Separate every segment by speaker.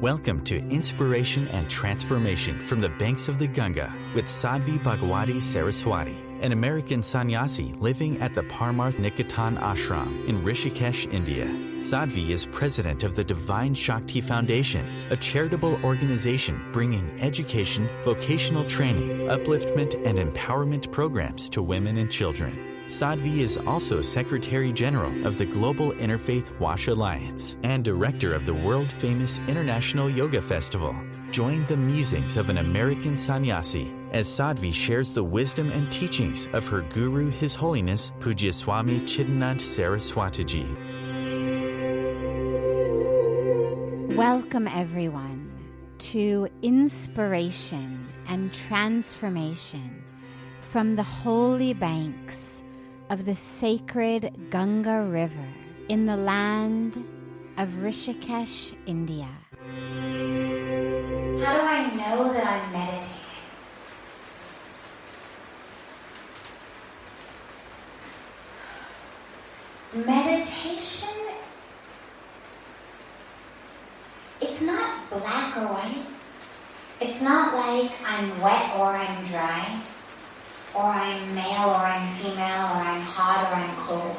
Speaker 1: Welcome to Inspiration and Transformation from the Banks of the Ganga with Sadhvi Bhagawati Saraswati, an American sannyasi living at the Parmarth Niketan ashram in Rishikesh, India. Sadhvi is president of the Divine Shakti Foundation, a charitable organization bringing education, vocational training, upliftment, and empowerment programs to women and children. Sadhvi is also Secretary General of the Global Interfaith Wash Alliance and Director of the world-famous International Yoga Festival. Join the musings of an American sannyasi as Sadhvi shares the wisdom and teachings of her guru, His Holiness Pujya Swami Chidanand Saraswatiji.
Speaker 2: Welcome, everyone, to Inspiration and Transformation from the holy banks of the sacred Ganga River in the land of Rishikesh, India.
Speaker 3: How do I know that I'm meditating? Meditation, it's not black or white. It's not like I'm wet or I'm dry, or I'm male or I'm female, or I'm hot or I'm cold.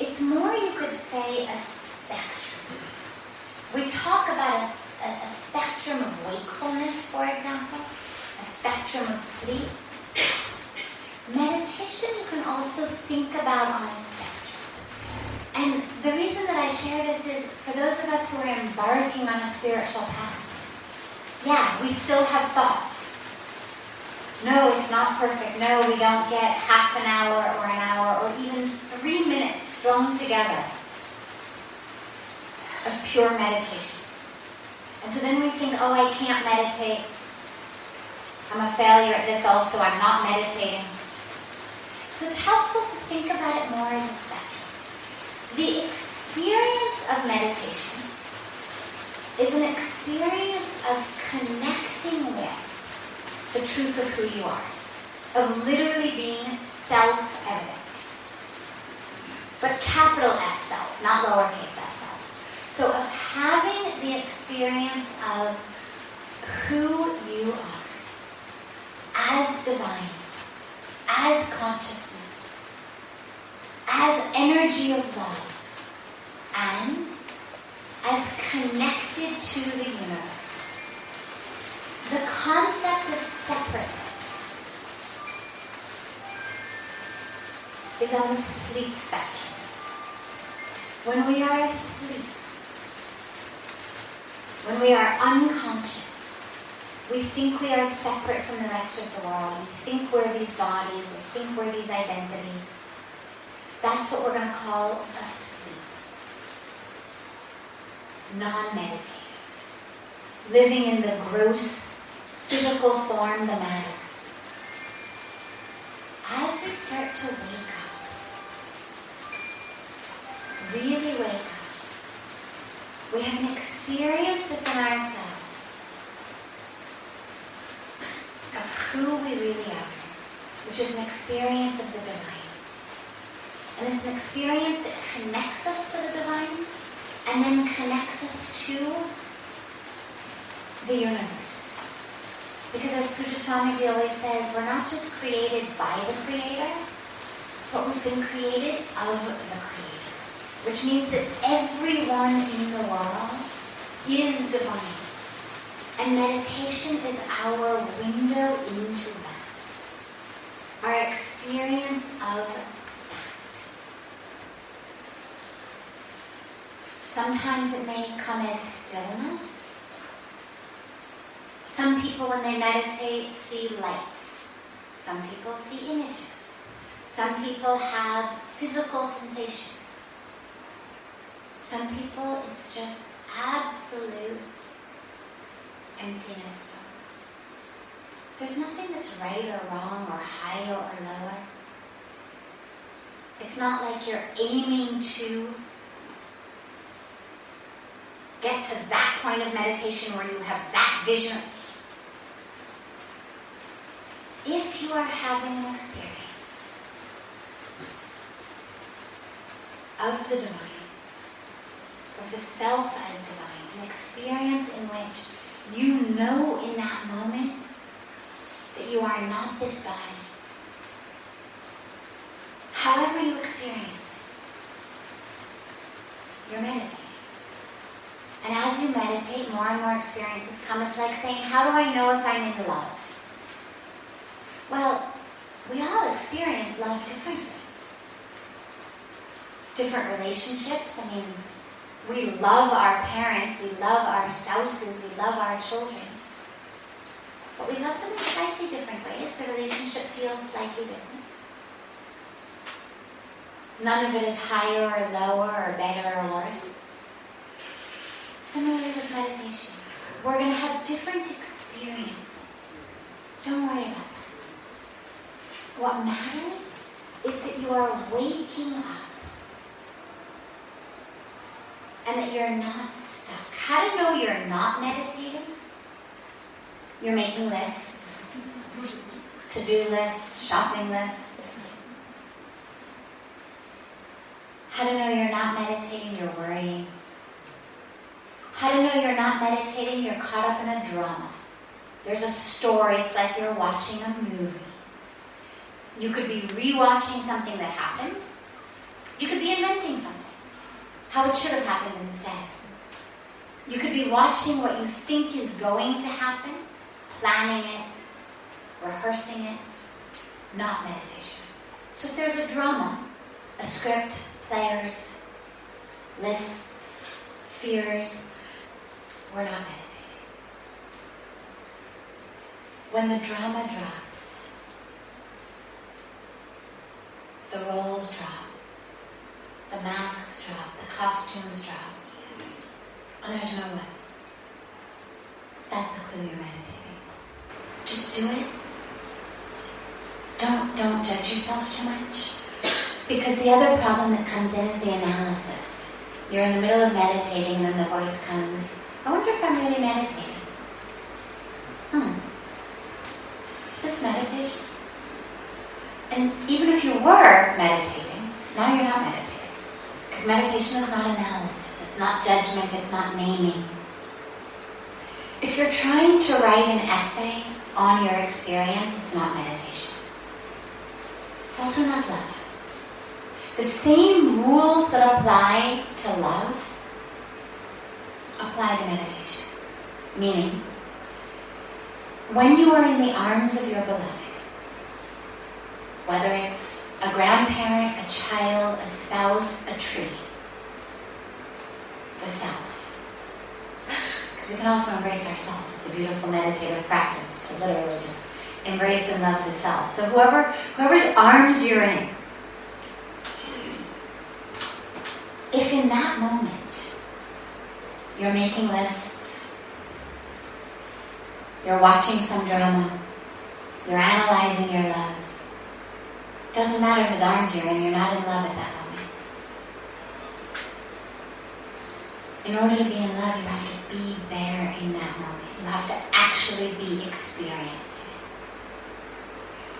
Speaker 3: It's more, you could say, a spectrum. We talk about a spectrum of wakefulness, for example, a spectrum of sleep. Meditation you can also think about on a spectrum. And the reason that I share this is for those of us who are embarking on a spiritual path. Yeah, we still have thoughts. No, it's not perfect. No, we don't get half an hour or an hour or even 3 minutes strung together of pure meditation. And so then we think, oh, I can't meditate. I'm a failure at this also. I'm not meditating. So it's helpful to think about it more as a spectrum. The experience of meditation is an experience of connecting with the truth of who you are, of literally being self-evident. But capital S self, not lowercase s self. So of having the experience of who you are as divine, as consciousness, as energy of love, and as connected to the universe. The concept of separateness is on the sleep spectrum. When we are asleep, when we are unconscious, we think we are separate from the rest of the world. We think we're these bodies, we think we're these identities. That's what we're going to call asleep. Non-meditative. Living in the gross physical form, the matter. As we start to wake up, really wake up, we have an experience within ourselves of who we really are, which is an experience of the divine. And it's an experience that connects us to the divine and then connects us to the universe. Because as Pujya Swamiji always says, we're not just created by the Creator, but we've been created of the Creator. Which means that everyone in the world is divine. And meditation is our window into that. Our experience of that. Sometimes it may come as stillness. Some people, when they meditate, see lights. Some people see images. Some people have physical sensations. Some people, it's just absolute emptiness. There's nothing that's right or wrong or higher or lower. It's not like you're aiming to get to that point of meditation where you have that vision. If you are having an experience of the divine, of of the self as divine, an experience in which you know in that moment that you are not this body. However you experience it, you're meditating. And as you meditate, more and more experiences come. It's like saying, how do I know if I'm in love? Well, we all experience love differently. Different relationships. I mean, we love our parents, we love our spouses, we love our children. But we love them in slightly different ways. The relationship feels slightly different. None of it is higher or lower or better or worse. Similarly with meditation. We're going to have different experiences. Don't worry about that. What matters is that you are waking up and that you're not stuck. How to know you're not meditating? You're making lists, to-do lists, shopping lists. How to know you're not meditating? You're worrying. How to know you're not meditating? You're caught up in a drama. There's a story. It's like you're watching a movie. You could be rewatching something that happened. You could be inventing something, how it should have happened instead. You could be watching what you think is going to happen, planning it, rehearsing it, not meditation. So if there's a drama, a script, players, lists, fears, we're not meditating. When the drama drops, the roles drop, the masks drop, the costumes drop, and there's no way. That's a clue you're meditating. Just do it. Don't judge yourself too much. Because the other problem that comes in is the analysis. You're in the middle of meditating and then the voice comes, I wonder if I'm really meditating. Is this meditation? And even if you were meditating, now you're not meditating. Because meditation is not analysis. It's not judgment. It's not naming. If you're trying to write an essay on your experience, it's not meditation. It's also not love. The same rules that apply to love apply to meditation. Meaning, when you are in the arms of your beloved, whether it's a grandparent, a child, a spouse, a tree, the self. Because we can also embrace ourselves. It's a beautiful meditative practice to literally just embrace and love the self. So whoever's arms you're in, if in that moment you're making lists, you're watching some drama, you're analyzing your love, doesn't matter whose arms you're in, you're not in love at that moment. In order to be in love, you have to be there in that moment. You have to actually be experiencing it.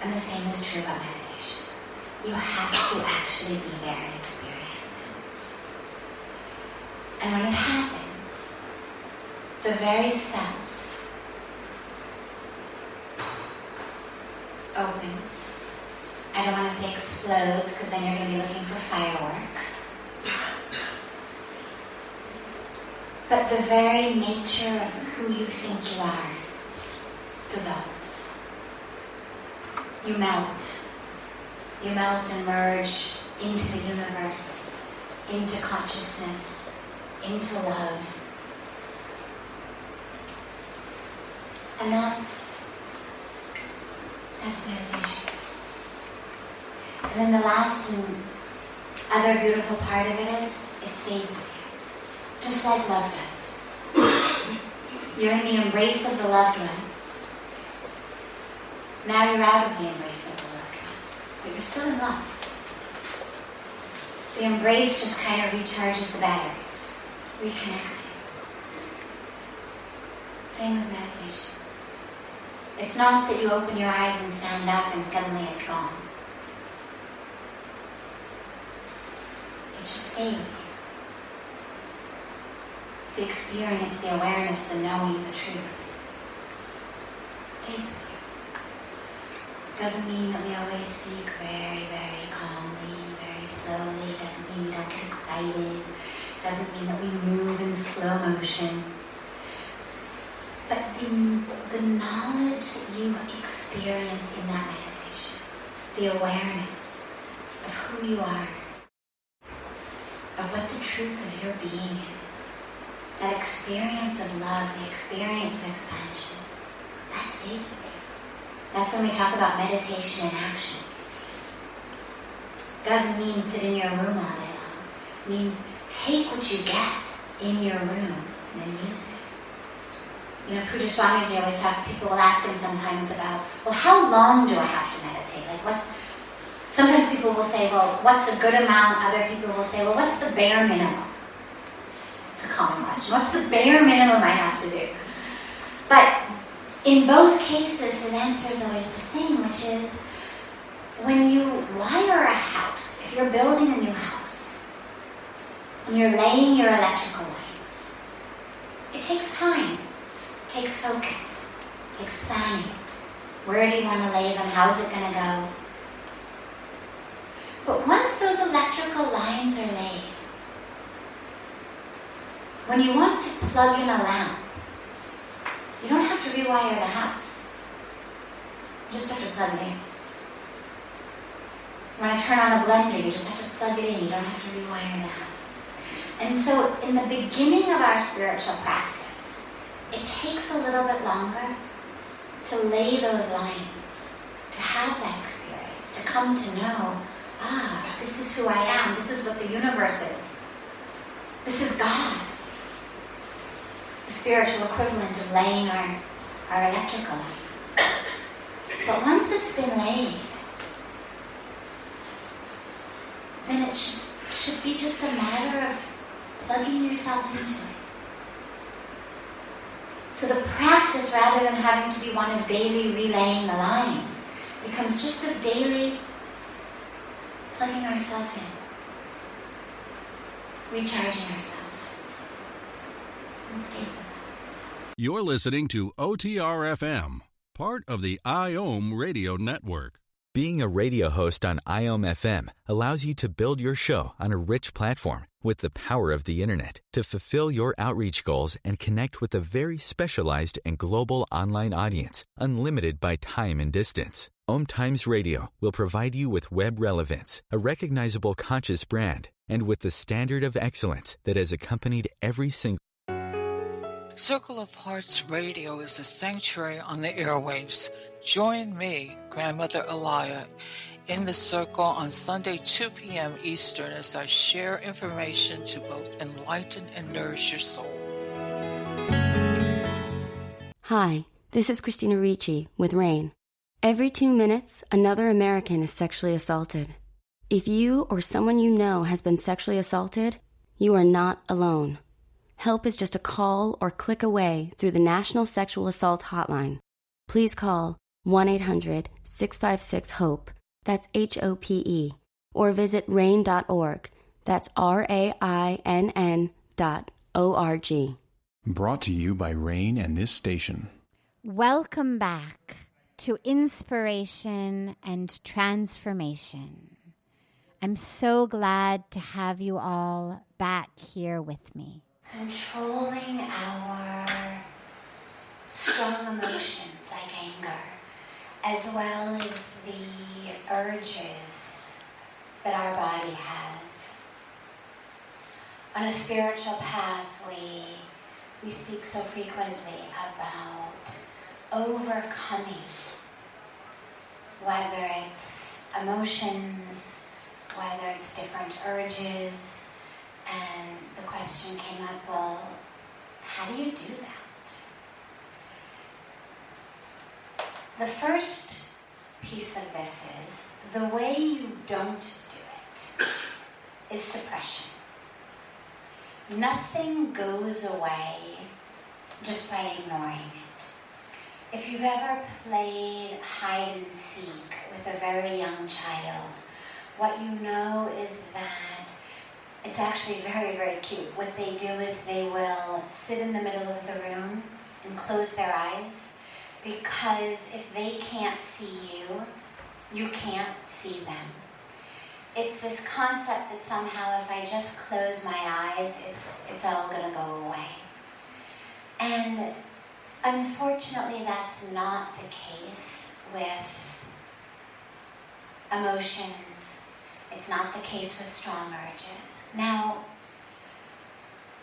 Speaker 3: And the same is true about meditation. You have to actually be there and experience it. And when it happens, the very self opens. I don't want to say explodes, because then you're going to be looking for fireworks. But the very nature of who you think you are dissolves. You melt. You melt and merge into the universe, into consciousness, into love. And that's meditation. And then the last and other beautiful part of it is, it stays with you. Just like love does. You're in the embrace of the loved one. Now you're out of the embrace of the loved one. But you're still in love. The embrace just kind of recharges the batteries. Reconnects you. Same with meditation. It's not that you open your eyes and stand up and suddenly it's gone. It should stay with you. the experience, the awareness, the knowing, the truth. It stays with you. Doesn't mean that we always speak very, very calmly, very slowly. Doesn't mean we don't get excited. Doesn't mean that we move in slow motion. But the knowledge that you experience in that meditation, the awareness of who you are, of what the truth of your being is, that experience of love, the experience of expansion, that stays with you. That's when we talk about meditation in action. Doesn't mean sit in your room all day long. It means take what you get in your room and then use it. You know, Puja Swamiji always talks, people will ask him sometimes about, well, how long do I have to meditate? Sometimes people will say, well, what's a good amount? Other people will say, well, what's the bare minimum? It's a common question. What's the bare minimum I have to do? But in both cases, his answer is always the same, which is when you wire a house, if you're building a new house, and you're laying your electrical lines, it takes time. It takes focus. It takes planning. Where do you want to lay them? How's it going to go? But once those electrical lines are laid, when you want to plug in a lamp, you don't have to rewire the house. You just have to plug it in. When I turn on a blender, you just have to plug it in. You don't have to rewire the house. And so in the beginning of our spiritual practice, it takes a little bit longer to lay those lines, to have that experience, to come to know, this is who I am, this is what the universe is. This is God. The spiritual equivalent of laying our electrical lines. But once it's been laid, then it should be just a matter of plugging yourself into it. So the practice, rather than having to be one of daily relaying the lines, becomes just of daily plugging ourselves in, recharging ourselves. And it stays with us.
Speaker 4: You're listening to OTR-FM, part of the IOM radio network.
Speaker 1: Being a radio host on IOM FM allows you to build your show on a rich platform with the power of the internet to fulfill your outreach goals and connect with a very specialized and global online audience, unlimited by time and distance. OMTimes Radio will provide you with web relevance, a recognizable conscious brand, and with the standard of excellence that has accompanied every single
Speaker 5: Circle of Hearts Radio is a sanctuary on the airwaves. Join me, Grandmother Alaya, in the circle on Sunday, 2 p.m. Eastern, as I share information to both enlighten and nourish your soul.
Speaker 6: Hi, this is Christina Ricci with RAIN. Every 2 minutes, another American is sexually assaulted. If you or someone you know has been sexually assaulted, you are not alone. Help is just a call or click away through the National Sexual Assault Hotline. Please call 1-800-656-HOPE, that's HOPE, or visit RAIN.org, that's RAINN.org.
Speaker 7: Brought to you by RAIN and this station.
Speaker 2: Welcome back to Inspiration and Transformation. I'm so glad to have you all back here with me.
Speaker 3: Controlling our strong emotions like anger, as well as the urges that our body has. On a spiritual path, we speak so frequently about overcoming, whether it's emotions, whether it's different urges. And the question came up, well, how do you do that? The first piece of this is, the way you don't do it is suppression. Nothing goes away just by ignoring it. If you've ever played hide and seek with a very young child, what you know is that It's actually very, very cute. What they do is they will sit in the middle of the room and close their eyes, because if they can't see you, you can't see them. It's this concept that somehow if I just close my eyes, it's all going to go away. And unfortunately, that's not the case with emotions. It's not the case with strong urges. Now,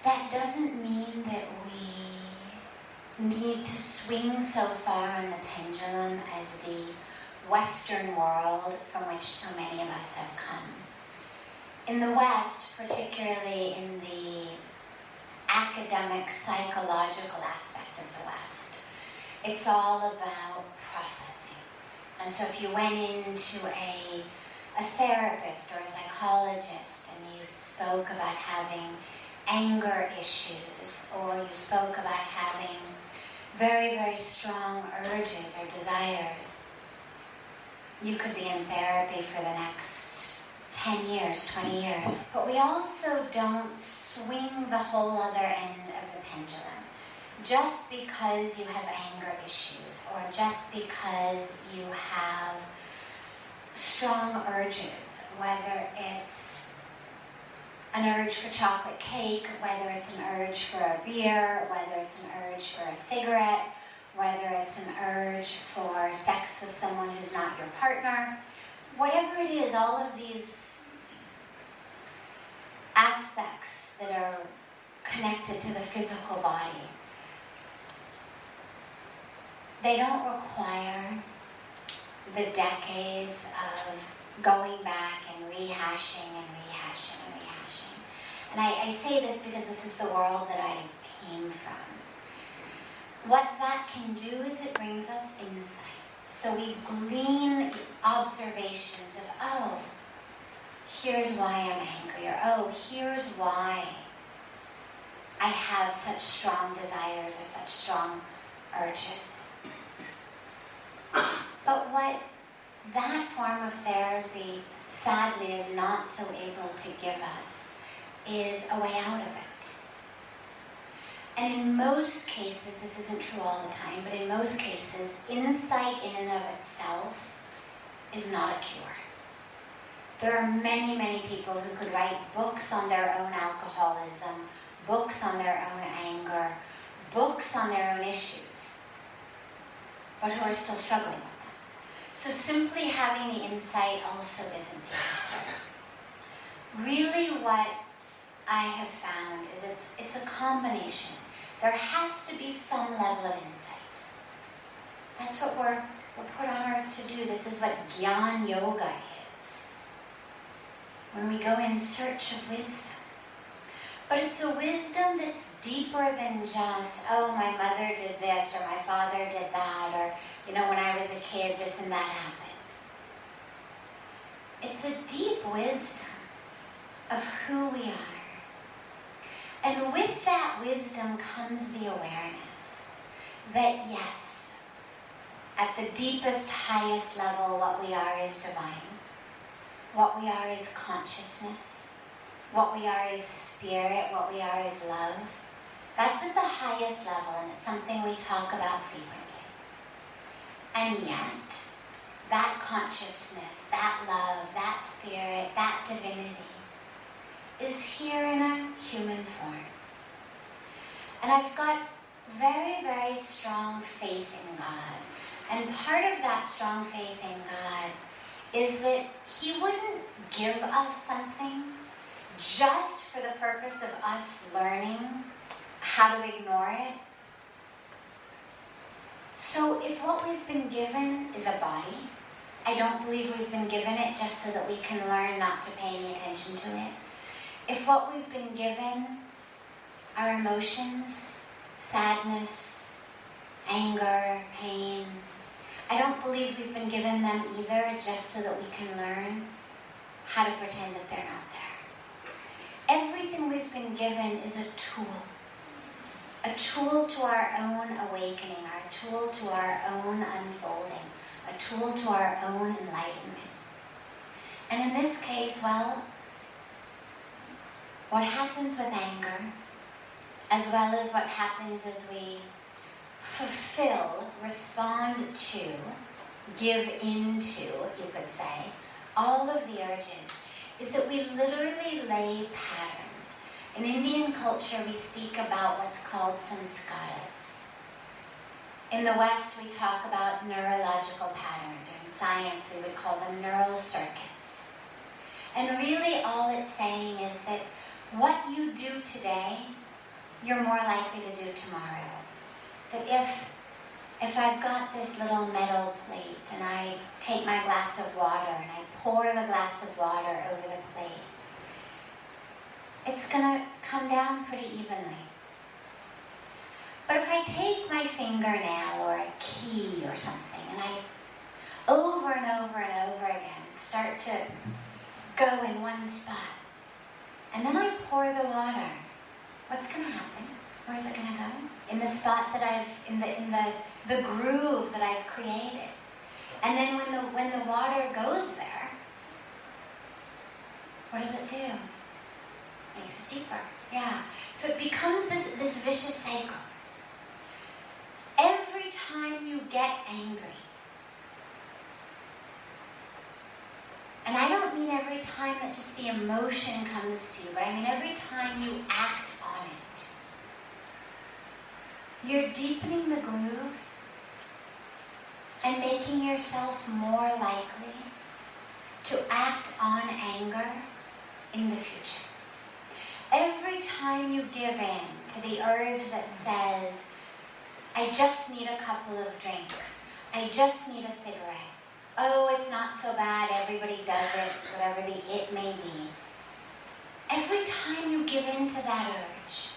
Speaker 3: that doesn't mean that we need to swing so far on the pendulum as the Western world from which so many of us have come. In the West, particularly in the academic, psychological aspect of the West, it's all about processing. And so if you went into a therapist or a psychologist and you spoke about having anger issues, or you spoke about having very, very strong urges or desires, you could be in therapy for the next 10 years, 20 years. But we also don't swing the whole other end of the pendulum. Just because you have anger issues, or just because you have strong urges, whether it's an urge for chocolate cake, whether it's an urge for a beer, whether it's an urge for a cigarette, whether it's an urge for sex with someone who's not your partner, whatever it is, all of these aspects that are connected to the physical body, they don't require the decades of going back and rehashing and rehashing and rehashing. And I say this because this is the world that I came from. What that can do is it brings us insight. So we glean observations of, oh, here's why I'm angry, or oh, here's why I have such strong desires or such strong urges. But what that form of therapy, sadly, is not so able to give us is a way out of it. And in most cases, this isn't true all the time, but in most cases, insight in and of itself is not a cure. There are many, many people who could write books on their own alcoholism, books on their own anger, books on their own issues, but who are still struggling with them. So simply having the insight also isn't the answer. Really what I have found is it's a combination. There has to be some level of insight. That's what we're put on earth to do. This is what Gyan Yoga is. When we go in search of wisdom. But it's a wisdom that's deeper than just, oh, my mother did this, or my father did that, or, when I was a kid, this and that happened. It's a deep wisdom of who we are. And with that wisdom comes the awareness that, yes, at the deepest, highest level, what we are is divine. What we are is consciousness. What we are is spirit. What we are is love. That's at the highest level, and it's something we talk about frequently. And yet, that consciousness, that love, that spirit, that divinity is here in a human form. And I've got very, very strong faith in God. And part of that strong faith in God is that He wouldn't give us something just for the purpose of us learning how to ignore it. So if what we've been given is a body, I don't believe we've been given it just so that we can learn not to pay any attention to it. If what we've been given are emotions, sadness, anger, pain, I don't believe we've been given them either just so that we can learn how to pretend that they're not there. Everything we've been given is a tool to our own awakening, a tool to our own unfolding, a tool to our own enlightenment. And in this case, well, what happens with anger, as well as what happens as we fulfill, respond to, give into, you could say, all of the urges, is that we literally lay patterns. In Indian culture, we speak about what's called sanskaras. In the West, we talk about neurological patterns, or in science, we would call them neural circuits. And really all it's saying is that what you do today, you're more likely to do tomorrow. That if I've got this little metal plate and I take my glass of water and I pour the glass of water over the plate, it's going to come down pretty evenly. But if I take my fingernail or a key or something and I over and over and over again start to go in one spot, and then I pour the water, what's going to happen? Where's it going to go? In the spot that I've, in the groove that I've created. And then when the water goes there, what does it do? Makes it deeper. Yeah. So it becomes this vicious cycle. Every time you get angry, and I don't mean every time that just the emotion comes to you, but I mean every time you act on it, you're deepening the groove and making yourself more likely to act on anger in the future. Every time you give in to the urge that says, I just need a couple of drinks, I just need a cigarette, oh, it's not so bad, everybody does it, whatever the it may be. Every time you give in to that urge,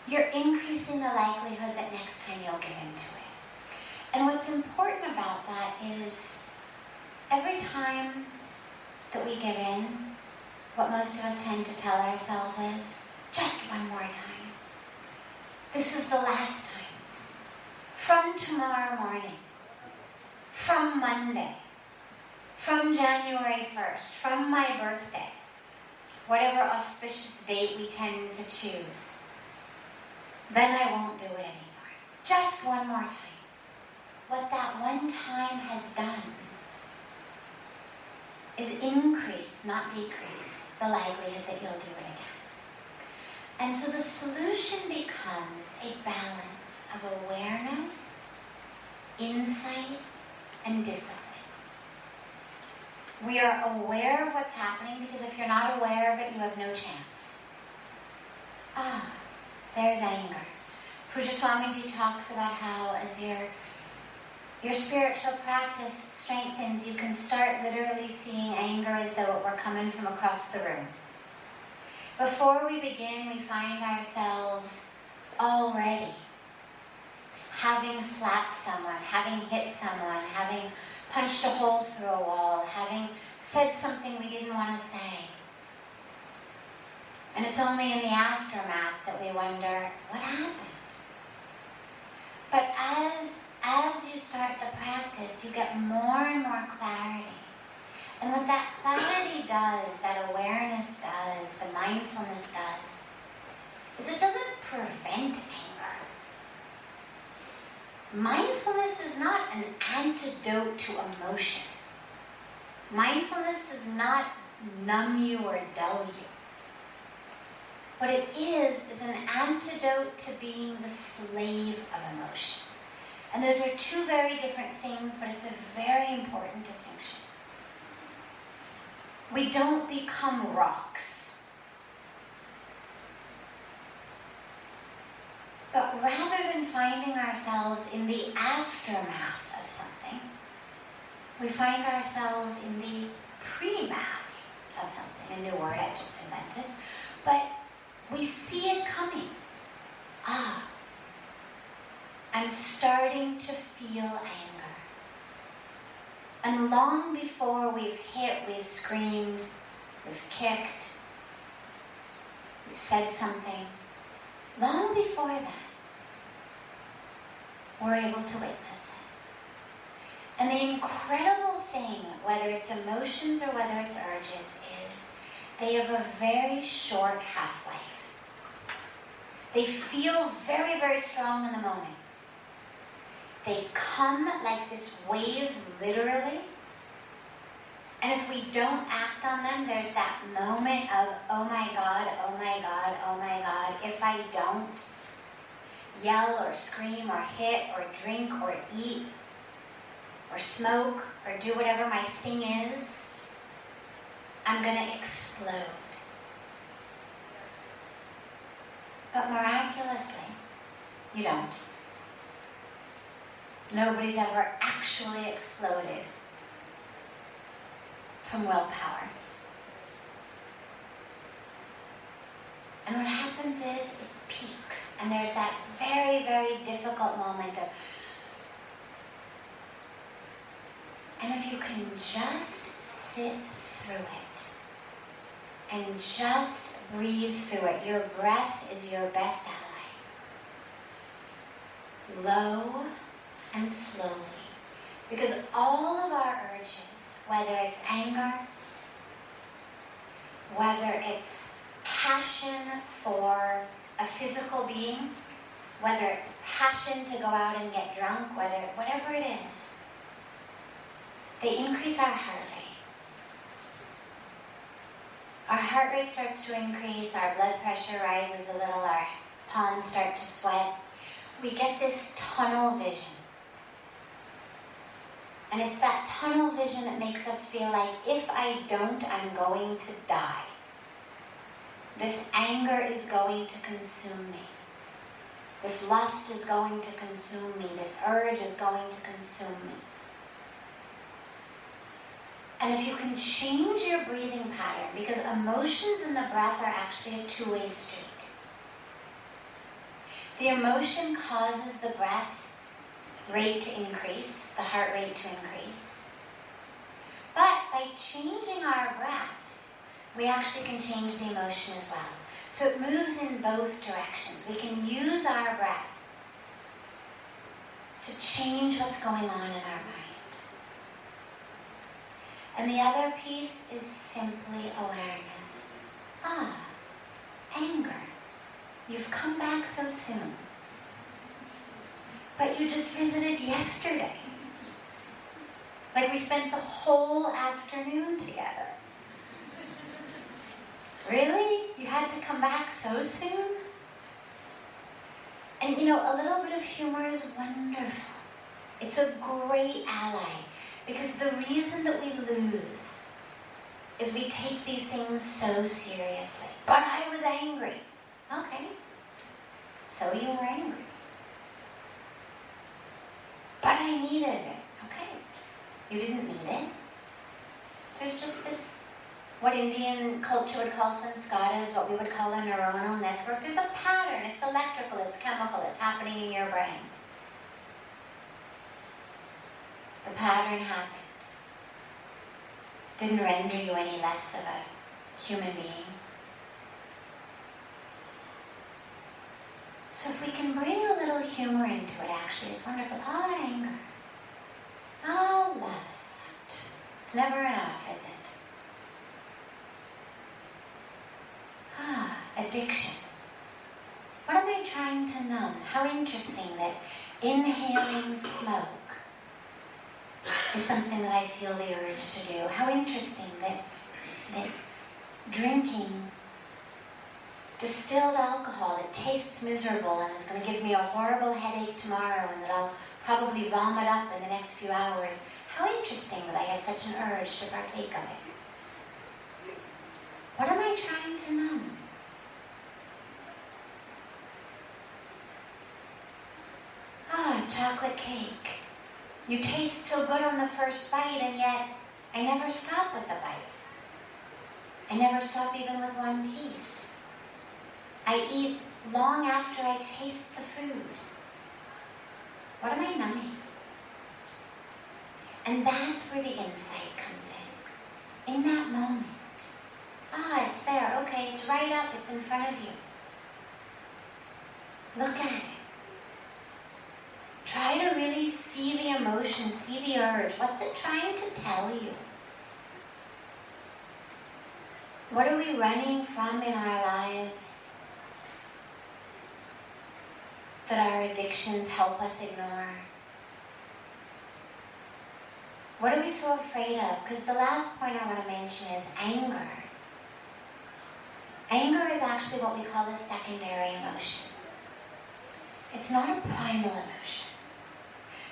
Speaker 3: you're increasing the likelihood that next time you'll give into it. And what's important about that is every time that we give in, what most of us tend to tell ourselves is, just one more time. This is the last time. From tomorrow morning, from Monday, from January 1st, from my birthday, whatever auspicious date we tend to choose, then I won't do it anymore. Just one more time. What that one time has done is increased, not decreased, the likelihood that you'll do it again. And so the solution becomes a balance of awareness, insight, and discipline. We are aware of what's happening because if you're not aware of it, you have no chance. There's anger. Puja Swamiji talks about how as your spiritual practice strengthens, you can start literally seeing anger as though it were coming from across the room. Before we begin, we find ourselves already having slapped someone, having hit someone, having punched a hole through a wall, having said something we didn't want to say. And it's only in the aftermath that we wonder, what happened? But as you start the practice, you get more and more clarity. And what that clarity does, that awareness does, the mindfulness does, is it doesn't prevent anger. Mindfulness is not an antidote to emotion. Mindfulness does not numb you or dull you. What it is an antidote to being the slave of emotion. And those are two very different things, but it's a very important distinction. We don't become rocks. But rather than finding ourselves in the aftermath of something, we find ourselves in the pre-math of something, a new word I just invented. But we see it coming. I'm starting to feel anger. And long before we've hit, we've screamed, we've kicked, we've said something, long before that, we're able to witness it. And the incredible thing, whether it's emotions or whether it's urges, is they have a very short half-life. They feel very, very strong in the moment. They come like this wave, literally. And if we don't act on them, there's that moment of, oh my God, oh my God, oh my God. If I don't yell or scream or hit or drink or eat or smoke or do whatever my thing is, I'm going to explode. But miraculously, you don't. Nobody's ever actually exploded from willpower. And what happens is it peaks, and there's that very, very difficult moment of, and if you can just sit through it and just breathe through it, your breath is your best ally. Low and slowly. Because all of our urges, whether it's anger, whether it's passion for a physical being, whether it's passion to go out and get drunk, whatever it is, they increase our heart rate. Our heart rate starts to increase, our blood pressure rises a little, our palms start to sweat. We get this tunnel vision. And it's that tunnel vision that makes us feel like, if I don't, I'm going to die. This anger is going to consume me. This lust is going to consume me. This urge is going to consume me. And if you can change your breathing pattern, because emotions and the breath are actually a two-way street. The emotion causes the breath rate to increase, the heart rate to increase. But by changing our breath, we actually can change the emotion as well. So it moves in both directions. We can use our breath to change what's going on in our mind. And the other piece is simply awareness. Anger. You've come back so soon. But you just visited yesterday. Like we spent the whole afternoon together. Really? You had to come back so soon? And a little bit of humor is wonderful. It's a great ally. Because the reason that we lose is we take these things so seriously. But I was angry. Okay. So you were angry. But I needed it. Okay. You didn't need it. There's just this, what Indian culture would call sanskaras, what we would call a neuronal network. There's a pattern. It's electrical, it's chemical, it's happening in your brain. The pattern happened. Didn't render you any less of a human being. So if we can bring a little humor into it, actually, it's wonderful. Anger. Lust. It's never enough, is it? Addiction. What am I trying to numb? How interesting that inhaling smoke is something that I feel the urge to do. How interesting that drinking distilled alcohol that tastes miserable and is going to give me a horrible headache tomorrow and that I'll probably vomit up in the next few hours. How interesting that I have such an urge to partake of it. What am I trying to numb? Chocolate cake. You taste so good on the first bite, and yet I never stop with a bite. I never stop even with one piece. I eat long after I taste the food. What am I numbing? And that's where the insight comes in. In that moment. It's there. Okay, it's right up. It's in front of you. Look at it. Try to really see the emotion, see the urge. What's it trying to tell you? What are we running from in our lives that our addictions help us ignore? What are we so afraid of? Because the last point I want to mention is anger. Anger is actually what we call a secondary emotion. It's not a primal emotion.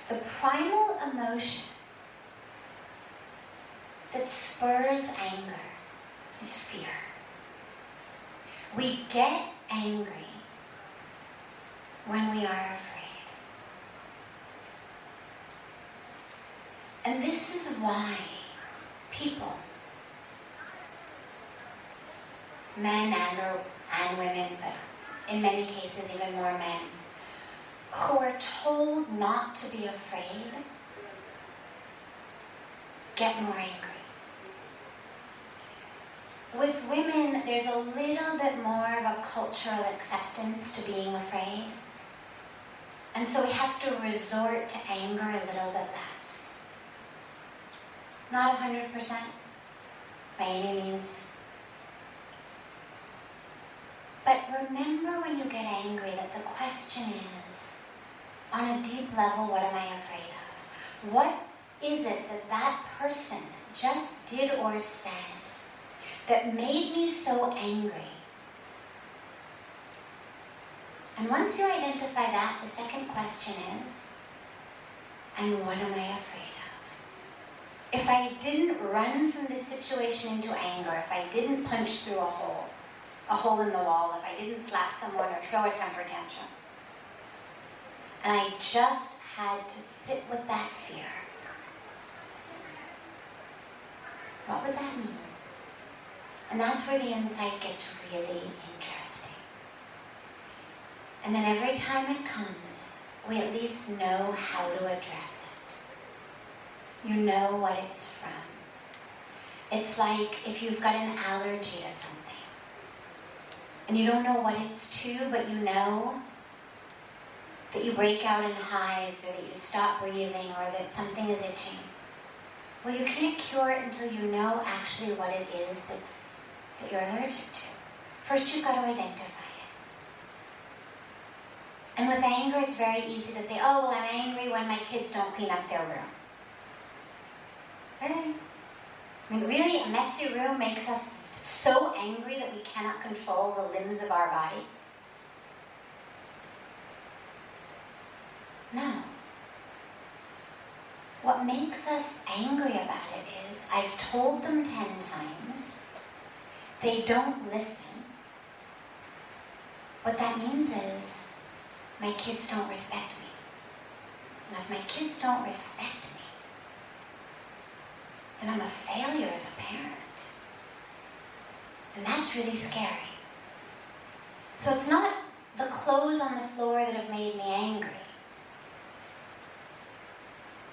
Speaker 3: The primal emotion that spurs anger is fear. We get angry when we are afraid. And this is why people, men and women, but in many cases even more men, who are told not to be afraid, get more angry. With women, there's a little bit more of a cultural acceptance to being afraid. And so we have to resort to anger a little bit less. Not 100% by any means. But remember when you get angry that the question is, on a deep level, what am I afraid of? What is it that person just did or said that made me so angry? And once you identify that, the second question is, and what am I afraid of? If I didn't run from this situation into anger, if I didn't punch through a hole in the wall, if I didn't slap someone or throw a temper tantrum, and I just had to sit with that fear, what would that mean? And that's where the insight gets really interesting. And then every time it comes, we at least know how to address it. You know what it's from. It's like if you've got an allergy to something, and you don't know what it's to, but you know that you break out in hives, or that you stop breathing, or that something is itching. Well, you can't cure it until you know actually what it is that you're allergic to. First, you've got to identify it. And with anger, it's very easy to say, oh, well, I'm angry when my kids don't clean up their room. Really? I mean, really, a messy room makes us so angry that we cannot control the limbs of our body? No. What makes us angry about it is, I've told them 10 times, they don't listen. What that means is, my kids don't respect me. And if my kids don't respect me, then I'm a failure as a parent. And that's really scary. So it's not the clothes on the floor that have made me angry.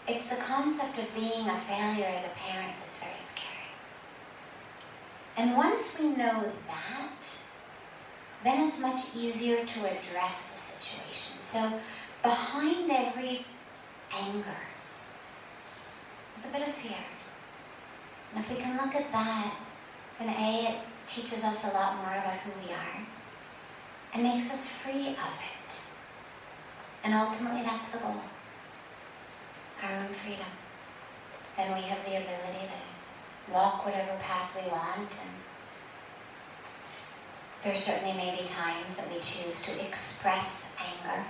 Speaker 3: It's the concept of being a failure as a parent that's very scary. And once we know that, then it's much easier to address the situation. So behind every anger is a bit of fear. And if we can look at that, then it teaches us a lot more about who we are and makes us free of it. And ultimately, that's the goal. Our own freedom. Then we have the ability to walk whatever path we want, and there certainly may be times that we choose to express anger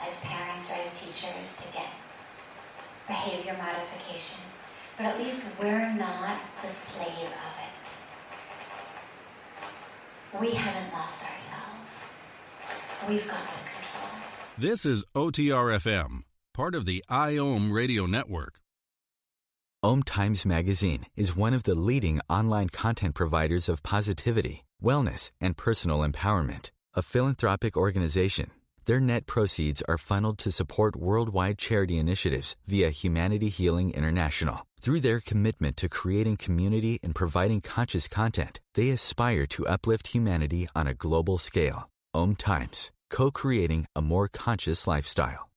Speaker 3: as parents or as teachers to get behavior modification. But at least we're not the slave of it. We haven't lost ourselves. We've got the control.
Speaker 4: This is OTR-FM, part of the IOM radio network.
Speaker 1: OMTimes Magazine is one of the leading online content providers of positivity, wellness, and personal empowerment. A philanthropic organization, their net proceeds are funneled to support worldwide charity initiatives via Humanity Healing International. Through their commitment to creating community and providing conscious content, they aspire to uplift humanity on a global scale. OMTimes, co-creating a more conscious lifestyle.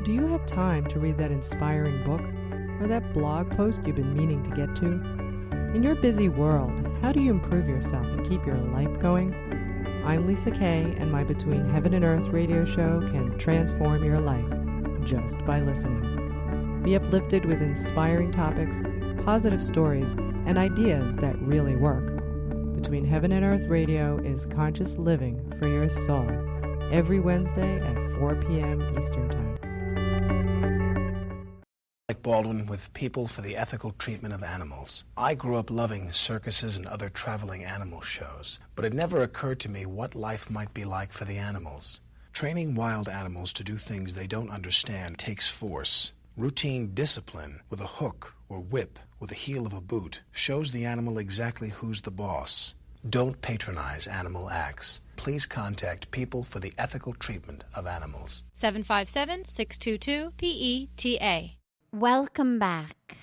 Speaker 8: Do you have time to read that inspiring book? or that blog post you've been meaning to get to? In your busy world, how do you improve yourself and keep your life going? I'm Lisa Kay, and my Between Heaven and Earth radio show can transform your life just by listening. Be uplifted with inspiring topics, positive stories, and ideas that really work. Between Heaven and Earth Radio is conscious living for your soul, every Wednesday at 4 p.m. Eastern Time.
Speaker 9: Like Baldwin with People for the Ethical Treatment of Animals. I grew up loving circuses and other traveling animal shows, but it never occurred to me what life might be like for the animals. Training wild animals to do things they don't understand takes force. Routine discipline with a hook or whip with the heel of a boot shows the animal exactly who's the boss. Don't patronize animal acts. Please contact People for the Ethical Treatment of Animals.
Speaker 10: 757-622-PETA.
Speaker 2: Welcome back.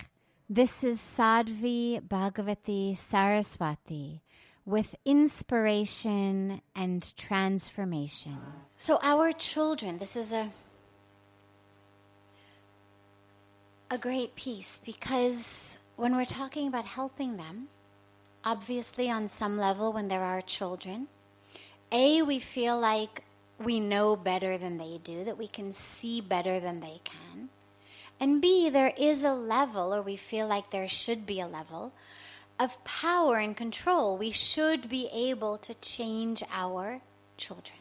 Speaker 2: This is Sadhvi Bhagawati Saraswati with inspiration and transformation.
Speaker 3: So our children, this is a great piece, because when we're talking about helping them, obviously on some level when they're our children, we feel like we know better than they do, that we can see better than they can. And B, there is a level, or we feel like there should be a level, of power and control. We should be able to change our children.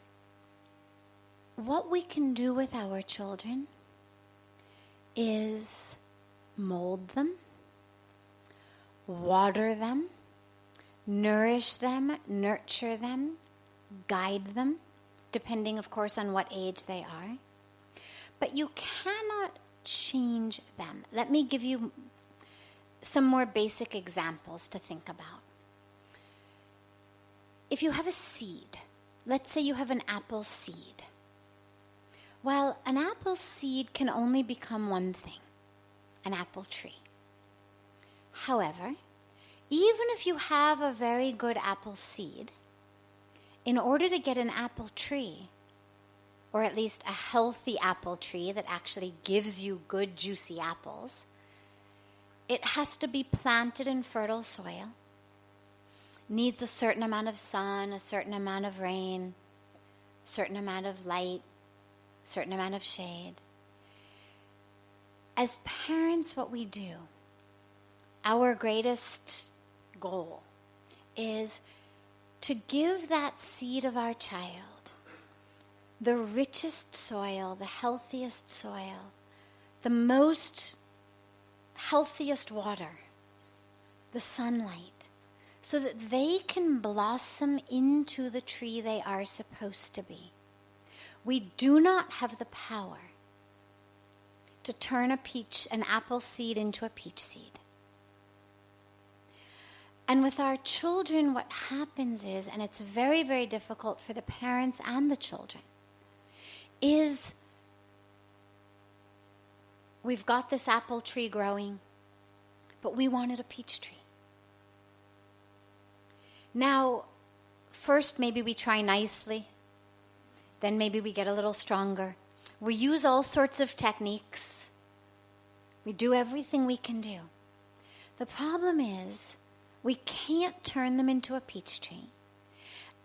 Speaker 3: What we can do with our children is mold them, water them, nourish them, nurture them, guide them, depending, of course, on what age they are. But you cannot change them. Let me give you some more basic examples to think about. If you have a seed, let's say you have an apple seed. Well, an apple seed can only become one thing, an apple tree. However, even if you have a very good apple seed, in order to get an apple tree, or at least a healthy apple tree that actually gives you good, juicy apples, it has to be planted in fertile soil, needs a certain amount of sun, a certain amount of rain, a certain amount of light, a certain amount of shade. As parents, what we do, our greatest goal is to give that seed of our child the richest soil, the healthiest soil, the most healthiest water, the sunlight, so that they can blossom into the tree they are supposed to be. We do not have the power to turn an apple seed into a peach seed. And with our children, what happens is, and it's very, very difficult for the parents and the children, is we've got this apple tree growing, but we wanted a peach tree. Now, first maybe we try nicely, then maybe we get a little stronger. We use all sorts of techniques. We do everything we can do. The problem is we can't turn them into a peach tree.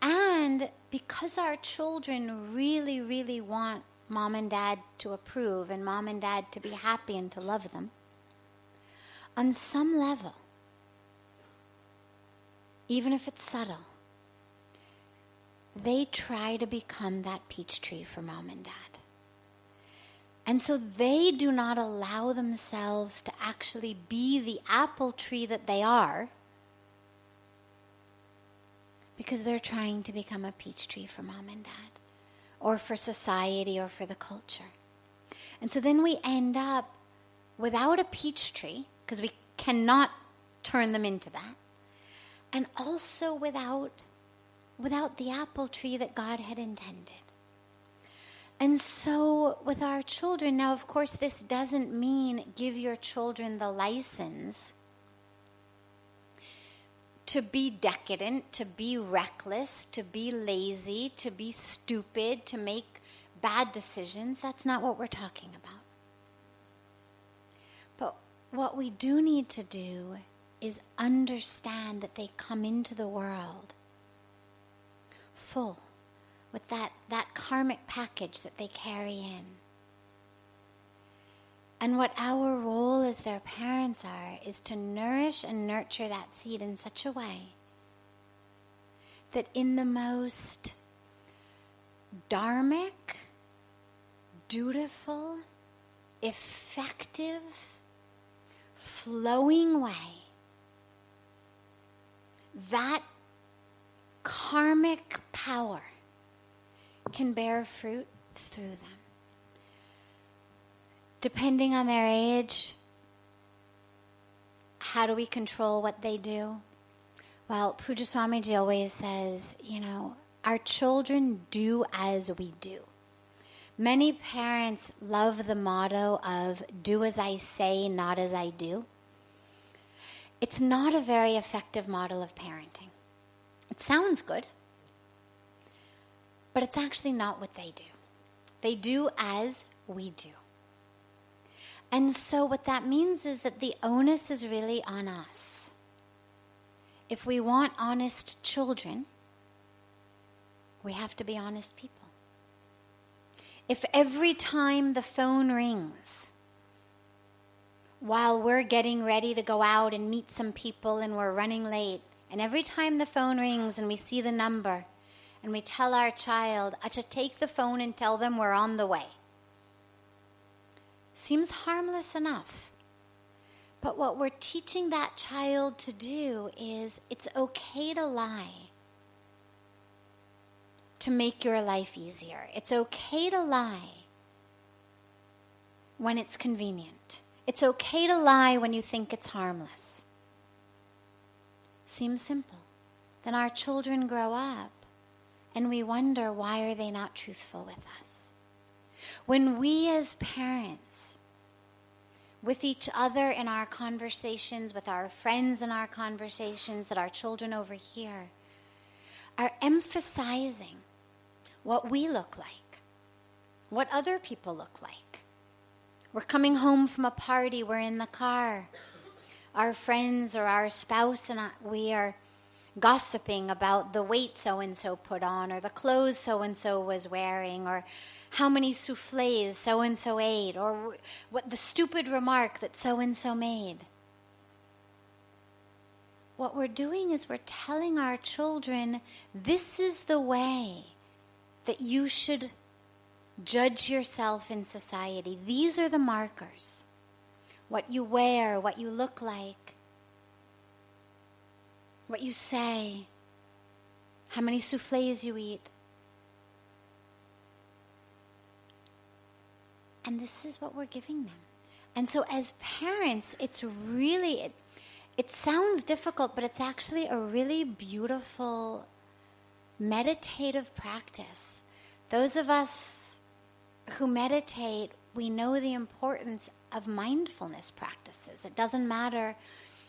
Speaker 3: And because our children really, really want mom and dad to approve and mom and dad to be happy and to love them, on some level, even if it's subtle, they try to become that peach tree for mom and dad. And so they do not allow themselves to actually be the apple tree that they are, because they're trying to become a peach tree for mom and dad, or for society, or for the culture. And so then we end up without a peach tree, because we cannot turn them into that, and also without the apple tree that God had intended. And so with our children, now of course this doesn't mean give your children the license to be decadent, to be reckless, to be lazy, to be stupid, to make bad decisions. That's not what we're talking about. But
Speaker 2: what we do need to do is understand that they come into the world full with that karmic package that they carry in. And what our role as their parents are is to nourish and nurture that seed in such a way that in the most dharmic, dutiful, effective, flowing way, that karmic power can bear fruit through them. Depending on their age, how do we control what they do? Well, Pujya Swamiji always says, our children do as we do. Many parents love the motto of do as I say, not as I do. It's not a very effective model of parenting. It sounds good, but it's actually not what they do. They do as we do. And so what that means is that the onus is really on us. If we want honest children, we have to be honest people. If every time the phone rings, while we're getting ready to go out and meet some people and we're running late, and every time the phone rings and we see the number and we tell our child, I should take the phone and tell them we're on the way. Seems harmless enough. But what we're teaching that child to do is it's okay to lie to make your life easier. It's okay to lie when it's convenient. It's okay to lie when you think it's harmless. Seems simple. Then our children grow up and we wonder, why are they not truthful with us? When we as parents, with each other in our conversations, with our friends in our conversations that our children overhear, are emphasizing what we look like, what other people look like. We're coming home from a party, we're in the car. Our friends or our spouse and we are gossiping about the weight so-and-so put on, or the clothes so-and-so was wearing, or how many soufflés so-and-so ate, or what the stupid remark that so-and-so made. What we're doing is we're telling our children, this is the way that you should judge yourself in society. These are the markers. What you wear, what you look like, what you say, how many soufflés you eat. And this is what we're giving them. And so as parents, it's really, it sounds difficult, but it's actually a really beautiful meditative practice. Those of us who meditate, we know the importance of mindfulness practices. It doesn't matter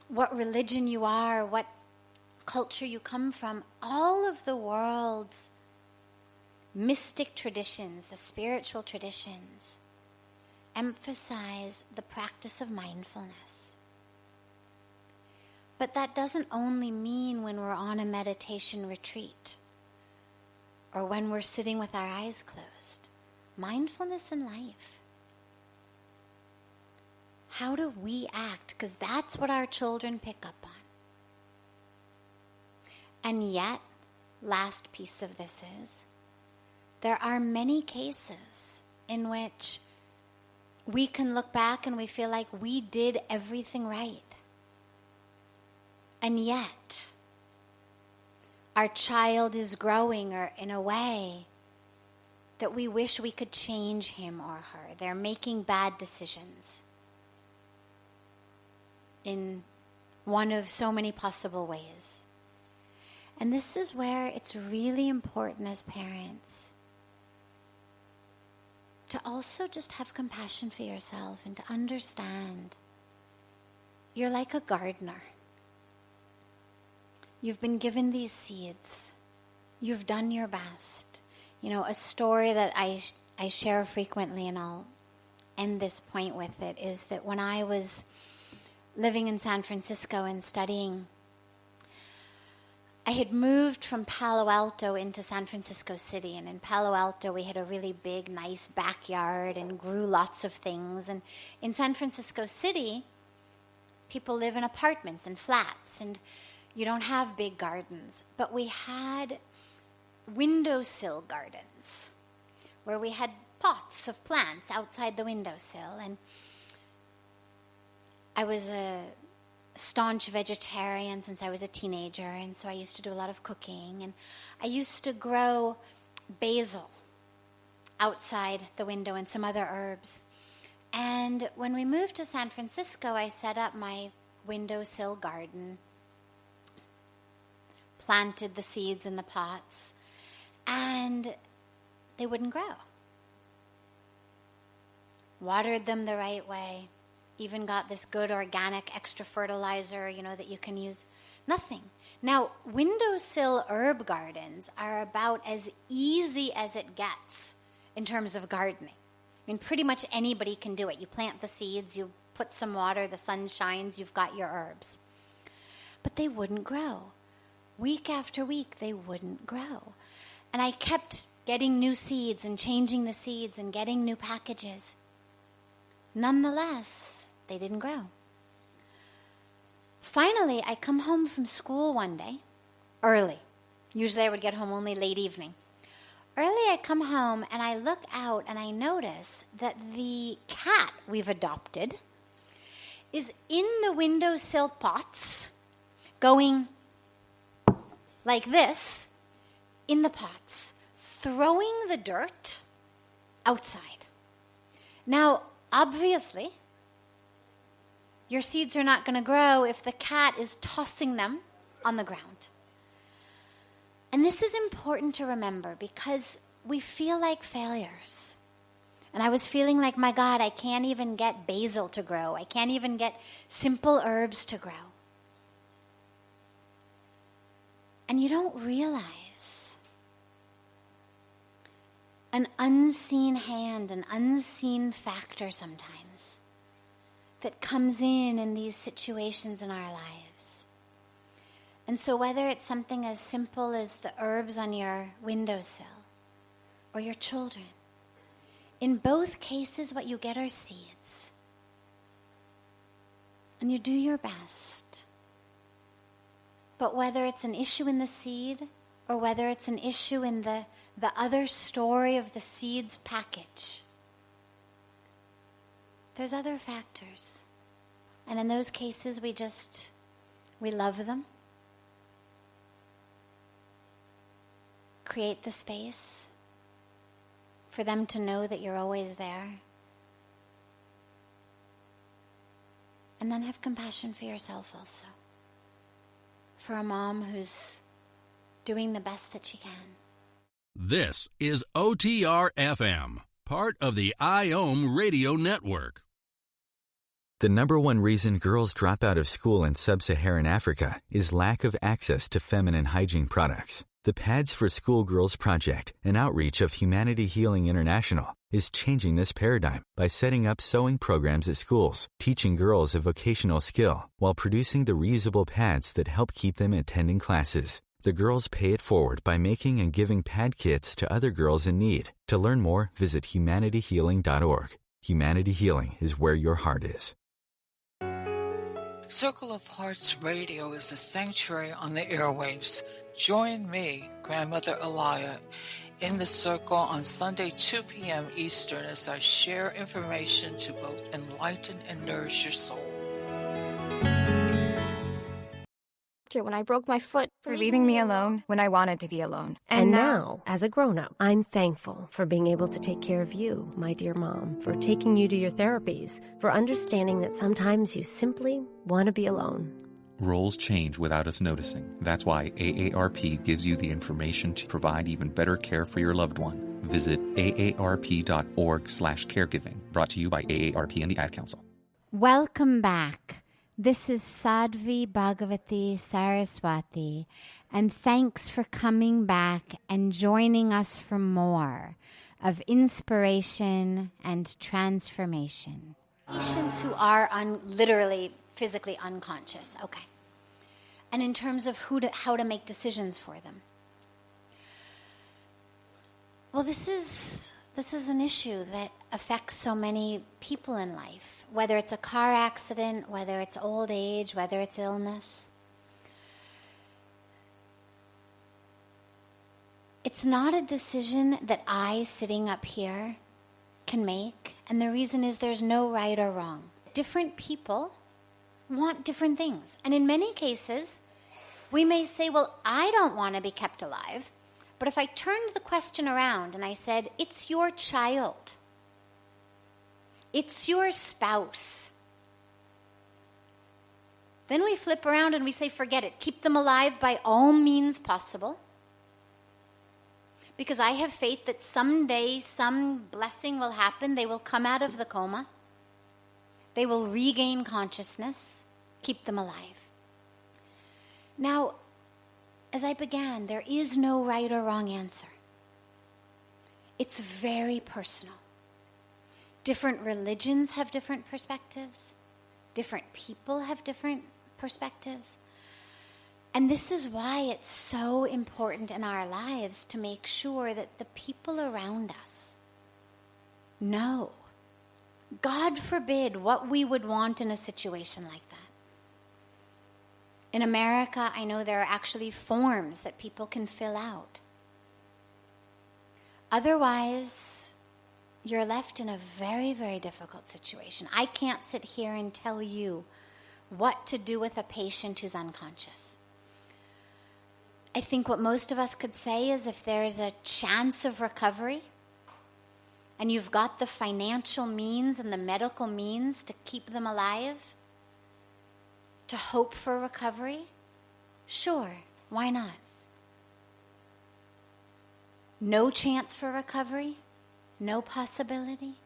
Speaker 2: what religion you are, what culture you come from. All of the world's mystic traditions, the spiritual traditions, emphasize the practice of mindfulness. But that doesn't only mean when we're on a meditation retreat or when we're sitting with our eyes closed. Mindfulness in life. How do we act? Because that's what our children pick up on. And yet, last piece of this is, there are many cases in which we can look back and we feel like we did everything right. And yet, our child is growing or in a way that we wish we could change him or her. They're making bad decisions in one of so many possible ways. And this is where it's really important as parents to also just have compassion for yourself and to understand you're like a gardener. You've been given these seeds. You've done your best. You know, a story that I share frequently, and I'll end this point with it, is that when I was
Speaker 3: living in San Francisco and studying, I had moved from Palo Alto into San Francisco City, and in Palo Alto we had a really big, nice backyard and grew lots of things. And in San Francisco City, people live in apartments and flats, and you don't have big gardens. But we had windowsill gardens where we had pots of plants outside the windowsill. And I was a staunch vegetarian since I was a teenager, and so I used to do a lot of cooking, and I used to grow basil outside the window and some other herbs. And when we moved to San Francisco, I set up my windowsill garden, planted the seeds in the pots, and they wouldn't grow. Watered them the right way, even got this good organic extra fertilizer, that you can use. Nothing. Now, windowsill herb gardens are about as easy as it gets in terms of gardening. I mean, pretty much anybody can do it. You plant the seeds, you put some water, the sun shines, you've got your herbs. But they wouldn't grow. Week after week, they wouldn't grow. And I kept getting new seeds and changing the seeds and getting new packages. Nonetheless, they didn't grow. Finally, I come home from school one day, early. Usually I would get home only late evening. Early I come home and I look out and I notice that the cat we've adopted is in the windowsill pots, going like this in the pots, throwing the dirt outside. Now, obviously, your seeds are not going to grow if the cat is tossing them on the ground. And this is important to remember because we feel like failures. And I was feeling like, my God, I can't even get basil to grow. I can't even get simple herbs to grow. And you don't realize an unseen hand, an unseen factor sometimes that comes in these situations in our lives. And so whether it's something as simple as the herbs on your windowsill or your children, in both cases what you get are seeds. And you do your best. But whether it's an issue in the seed or whether it's an issue in the other story of the seeds package, there's other factors. And in those cases, we love them. Create the space for them to know that you're always there. And then have compassion for yourself also. For a mom who's doing the best that she can.
Speaker 4: This is OTR FM, part of the IOM radio network.
Speaker 1: The number one reason girls drop out of school in sub-Saharan Africa is lack of access to feminine hygiene products. The Pads for Schoolgirls Project, an outreach of Humanity Healing International, is changing this paradigm by setting up sewing programs at schools, teaching girls a vocational skill, while producing the reusable pads that help keep them attending classes. The girls pay it forward by making and giving pad kits to other girls in need. To learn more, visit humanityhealing.org. Humanity Healing is where your heart is.
Speaker 5: Circle of Hearts Radio is a sanctuary on the airwaves. Join me, Grandmother Elia, in the circle on Sunday, 2 p.m. Eastern as I share information to both enlighten and nourish your soul.
Speaker 10: When I broke my foot, for leaving me alone when I wanted to be alone.
Speaker 11: And now, as a grown-up, I'm thankful for being able to take care of you, my dear mom, for taking you to your therapies, for understanding that sometimes you simply want to be alone.
Speaker 12: Roles change without us noticing. That's why AARP gives you the information to provide even better care for your loved one. Visit aarp.org/caregiving. Brought to you by AARP and the Ad Council.
Speaker 2: Welcome back. This is Sadhvi Bhagawati Saraswati, and thanks for coming back and joining us for more of inspiration and transformation.
Speaker 3: Patients who are on literally
Speaker 2: physically unconscious. Okay. And in terms of how to make decisions for them. Well, this is an issue that affects so many people in life, whether it's a car accident, whether it's old age, whether it's illness. It's not a decision that I, sitting up here, can make, and the reason is there's no right or wrong. Different people want different things, and in many cases, we may say, well, I don't want to be kept alive, but if I turned the question around and I said, it's your child, it's your spouse, then we flip around and we say, forget it, keep them alive by all means possible. Because I have faith that someday some blessing will happen. They will come out of the coma. They will regain consciousness. Keep them alive. Now, as I began, there is no right or wrong answer. It's very personal. Different religions have different perspectives. Different people have different perspectives. And this is why it's so important in our lives to make sure that the people around us know, God forbid, what we would want in a situation like that. In America, I know there are actually forms that people can fill out. Otherwise, you're left in a very, very difficult situation. I can't sit here and tell you what to do with a patient who's unconscious. I think what most of us could say is if there's a chance of recovery and you've got the financial means and the medical means to keep them alive, to hope for recovery, sure, why not? No chance for recovery, no possibility.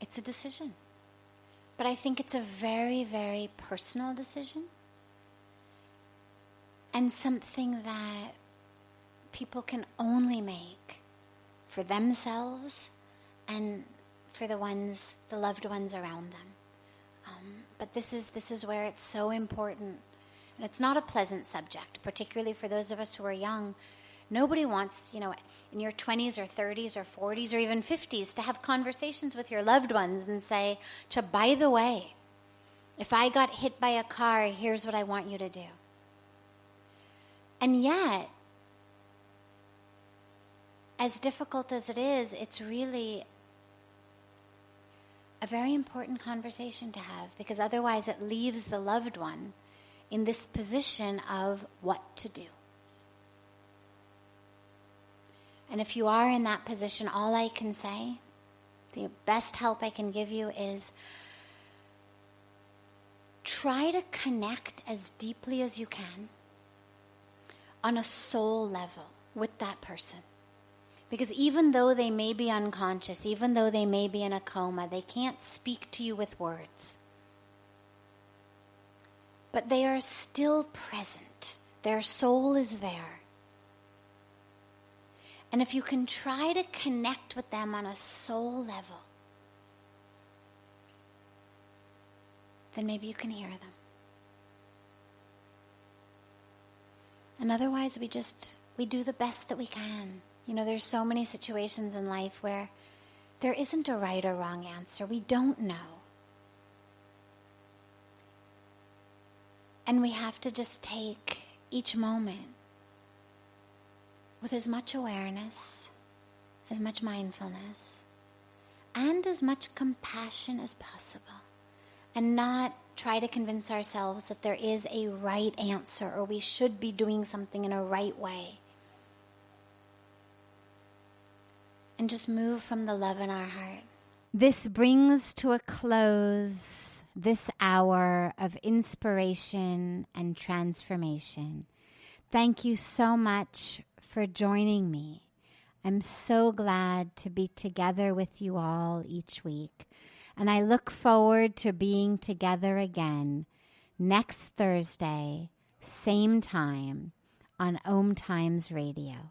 Speaker 2: It's a decision. But I think it's a very, very personal decision. And something that people can only make for themselves and for the loved ones around them. But this is where it's so important. And it's not a pleasant subject, particularly for those of us who are young. Nobody wants, in your 20s or 30s or 40s or even 50s to have conversations with your loved ones and say, by the way, if I got hit by a car, here's what I want you to do. And yet, as difficult as it is, it's really a very important conversation to have, because otherwise it leaves the loved one in this position of what to do. And if you are in that position, all I can say, the best help I can give you is try to connect as deeply as you can on a soul level with that person. Because even though they may be unconscious, even though they may be in a coma, they can't speak to you with words. But they are still present. Their soul is there. And if you can try to connect with them on a soul level, then maybe you can hear them. And otherwise, we do the best that we can. There's so many situations in life where there isn't a right or wrong answer. We don't know. And we have to just take each moment with as much awareness, as much mindfulness, and as much compassion as possible. And not try to convince ourselves that there is a right answer or we should be doing something in a right way. And just move from the love in our heart. This brings to a close this hour of inspiration and transformation. Thank you so much for joining me. I'm so glad to be together with you all each week. And I look forward to being together again next Thursday, same time, on OMTimes Radio.